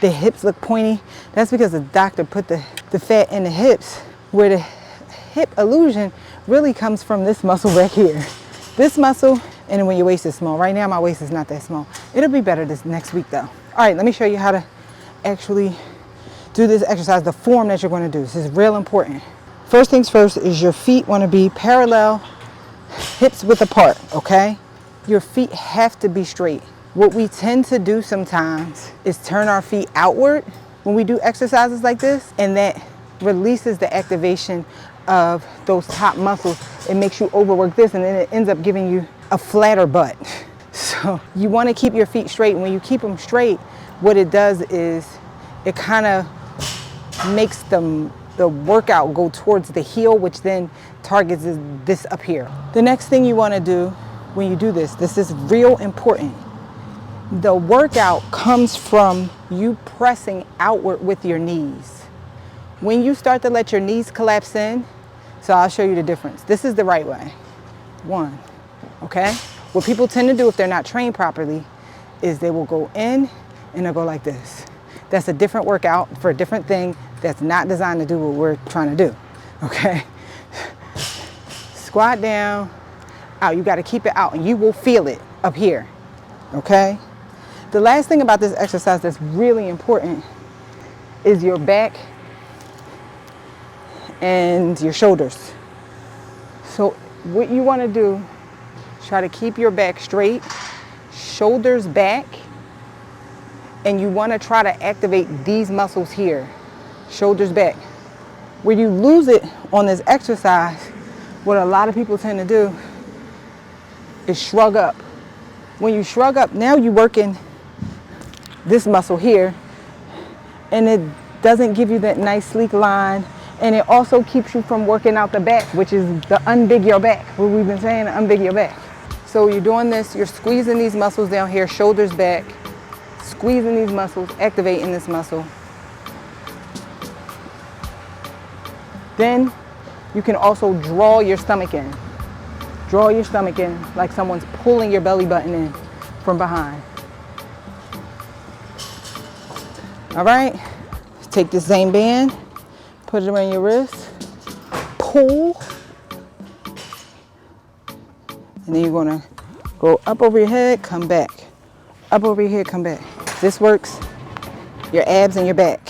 Speaker 2: their hips look pointy. That's because the doctor put the fat in the hips, where the hip illusion really comes from this muscle back here. This muscle, and then when your waist is small. Right now my waist is not that small. It'll be better this next week though. All right, let me show you how to actually do this exercise, the form that you're going to do. This is real important. First things first is your feet want to be parallel, hips width apart, okay? Your feet have to be straight. What we tend to do sometimes is turn our feet outward when we do exercises like this, and that releases the activation of those top muscles. It makes you overwork this, and then it ends up giving you a flatter butt. So you want to keep your feet straight, and when you keep them straight, what it does is it kind of makes the workout go towards the heel, which then targets this up here. The next thing you want to do when you do this is real important. The workout comes from you pressing outward with your knees. When you start to let your knees collapse in, so I'll show you the difference. This is the right way. 1, okay? What people tend to do if they're not trained properly is they will go in and they'll go like this. That's a different workout for a different thing that's not designed to do what we're trying to do, okay? Squat down, out. You got to keep it out, and you will feel it up here, okay? The last thing about this exercise that's really important is your back and your shoulders. So what you want to do, try to keep your back straight, shoulders back, and you want to try to activate these muscles here, shoulders back. Where you lose it on this exercise, what a lot of people tend to do is shrug up. When you shrug up, now you're working this muscle here, and it doesn't give you that nice sleek line,
Speaker 1: And it also keeps you from working out the back, which is the unbig your back. What we've been saying, unbig your back. So you're doing this, you're squeezing these muscles down here, shoulders back, squeezing these muscles, activating this muscle. Then you can also draw your stomach in. Draw your stomach in like someone's pulling your belly button in from behind. All right, take this same band, put it around your wrist, pull, and then you're gonna go up over your head, come back. Up over your head, come back. This works your abs and your back.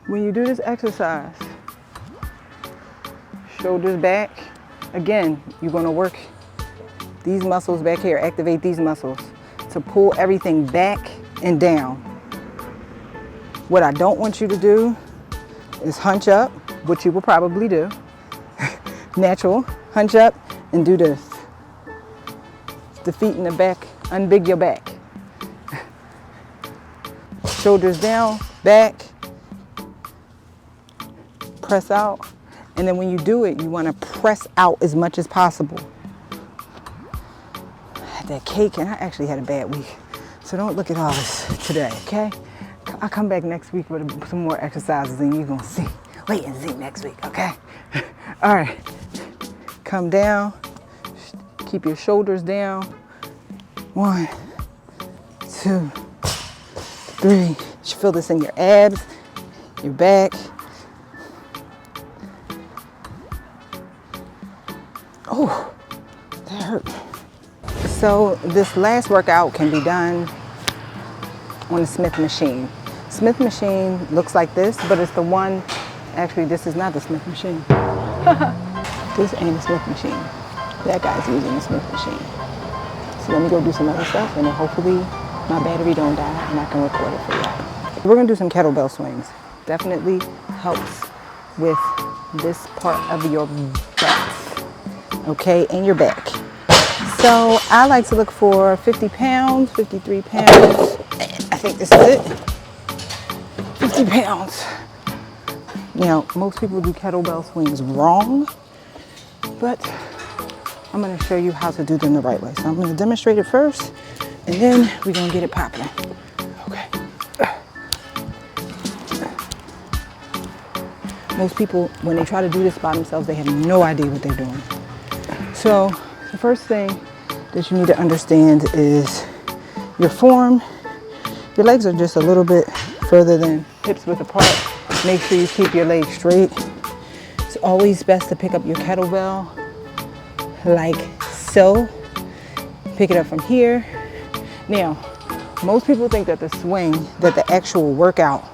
Speaker 1: When you do this exercise, shoulders back, again, you're gonna work these muscles back here, activate these muscles to pull everything back and down. What I don't want you to do is hunch up, which you will probably do. Natural, hunch up and do this. The feet in the back, unbig your back. Shoulders down, back, press out. And then when you do it, you want to press out as much as possible. I had that cake and I actually had a bad week. So don't look at all this today, okay? I'll come back next week with some more exercises and you're going to see. Wait and see next week, okay? All right. Come down. Keep your shoulders down. 1, 2, 3. You should feel this in your abs, your back. Oh, that hurt. So this last workout can be done on the Smith machine. Smith machine looks like this, but it's the one, actually this is not the Smith machine. This ain't a Smith machine. That guy's using the Smith machine. So let me go do some other stuff and then hopefully my battery don't die and I can record it for y'all. We're gonna do some kettlebell swings. Definitely helps with this part of your butt, okay, and your back. So I like to look for 50 pounds, 53 pounds. I think this is it. 50 pounds. Now, most people do kettlebell swings wrong, but I'm gonna show you how to do them the right way. So I'm gonna demonstrate it first, and then we're gonna get it popping. Okay. Most people, when they try to do this by themselves, they have no idea what they're doing. So the first thing that you need to understand is your form. Your legs are just a little bit further than hips width apart. Make sure you keep your legs straight. It's always best to pick up your kettlebell like so. Pick it up from here. Now, most people think that the swing, that the actual workout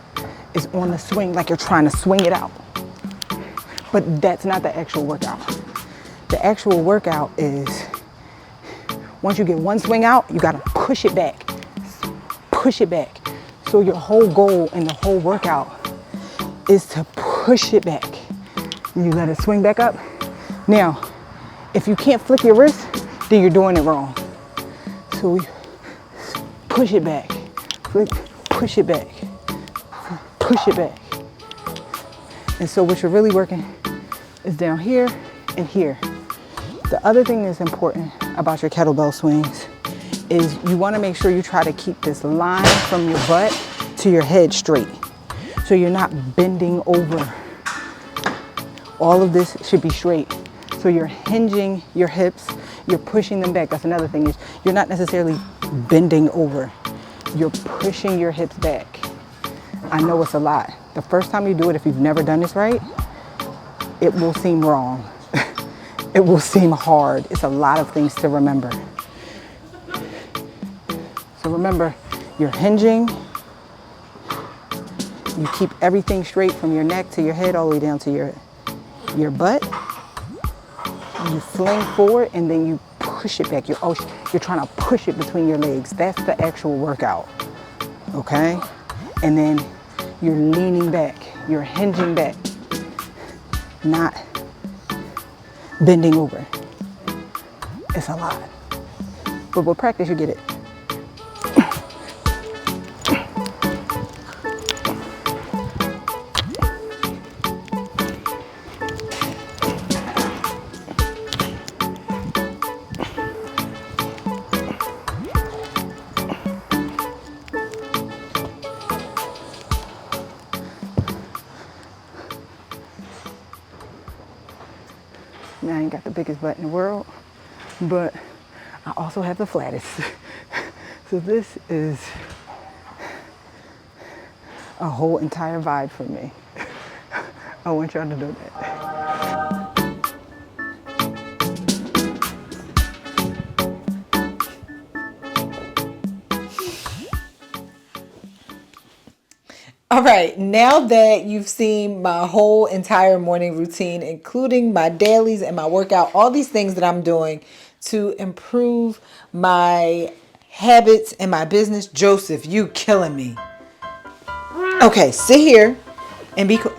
Speaker 1: is on the swing, like you're trying to swing it out. But that's not the actual workout. The actual workout is, once you get one swing out, you gotta push it back. Push it back. So your whole goal in the whole workout is to push it back. And you let it swing back up. Now, if you can't flick your wrist, then you're doing it wrong. So we push it back, flick, push it back, push it back. And so what you're really working is down here and here. The other thing that's important about your kettlebell swings is you want to make sure you try to keep this line from your butt to your head straight. So you're not bending over. All of this should be straight. So you're hinging your hips, you're pushing them back. That's another thing, is you're not necessarily bending over. You're pushing your hips back. I know it's a lot. The first time you do it, if you've never done this right, it will seem wrong. It will seem hard. It's a lot of things to remember. So remember, you're hinging. You keep everything straight from your neck to your head all the way down to your butt. You fling forward and then you push it back. You're trying to push it between your legs. That's the actual workout, okay? And then you're leaning back. You're hinging back, not bending over. It's a lot. But with practice, you get it. Now, I ain't got the biggest butt in the world, but I also have the flattest. So this is a whole entire vibe for me. I want y'all to know that.
Speaker 2: All right, now that you've seen my whole entire morning routine, including my dailies and my workout, all these things that I'm doing to improve my habits and my business. Joseph, you killing me. Okay, sit here and be quiet.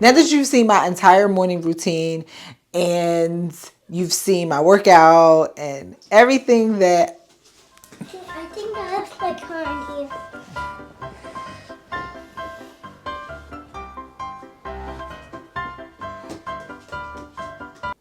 Speaker 2: Now that you've seen my entire morning routine and you've seen my workout and everything that...
Speaker 3: I think I have like her in here.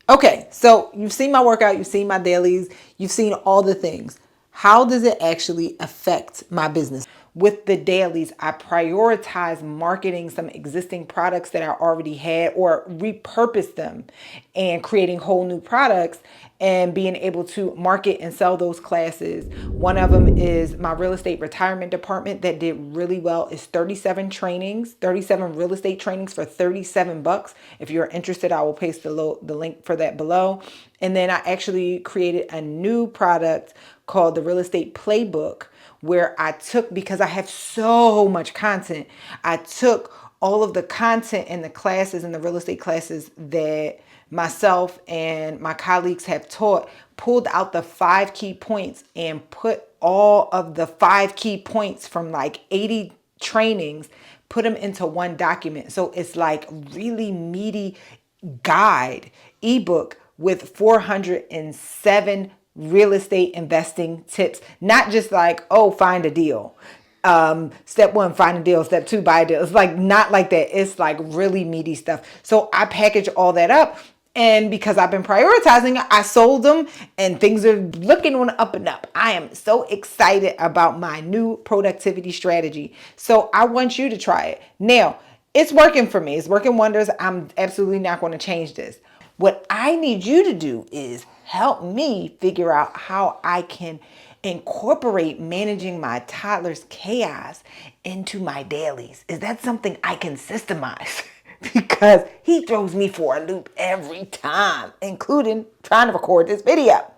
Speaker 2: Okay, so you've seen my workout, you've seen my dailies, you've seen all the things. How does it actually affect my business? With the dailies, I prioritize marketing some existing products that I already had or repurpose them and creating whole new products and being able to market and sell those classes. One of them is my real estate retirement department that did really well. It's 37 trainings, 37 real estate trainings for $37. If you're interested, I will paste the link for that below. And then I actually created a new product called the Real Estate Playbook, where I took, because I have so much content, I took all of the content in the classes and the real estate classes that myself and my colleagues have taught, pulled out the 5 key points and put all of the 5 key points from like 80 trainings, put them into one document. So it's like really meaty guide, ebook with 407 real estate investing tips. Not just like, oh, find a deal. Step 1, find a deal. Step 2, buy a deal. It's like not like that. It's like really meaty stuff. So I package all that up. And because I've been prioritizing, I sold them and things are looking on the up and up. I am so excited about my new productivity strategy. So I want you to try it. Now, it's working for me. It's working wonders. I'm absolutely not going to change this. What I need you to do is help me figure out how I can incorporate managing my toddler's chaos into my dailies. Is that something I can systemize? Because he throws me for a loop every time, including trying to record this video.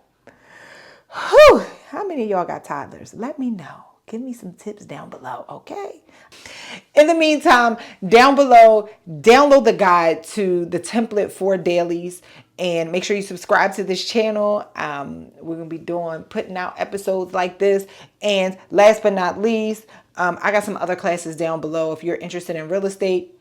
Speaker 2: Whew, how many of y'all got toddlers? Let me know. Give me some tips down below, okay? In the meantime, down below, download the guide to the template for dailies and make sure you subscribe to this channel. We're going to be putting out episodes like this. And last but not least, I got some other classes down below. If you're interested in real estate,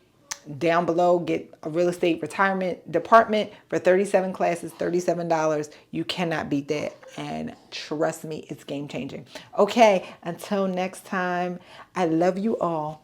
Speaker 2: down below, get a real estate retirement department for 37 classes, $37. You cannot beat that. And trust me, it's game changing. Okay, until next time, I love you all.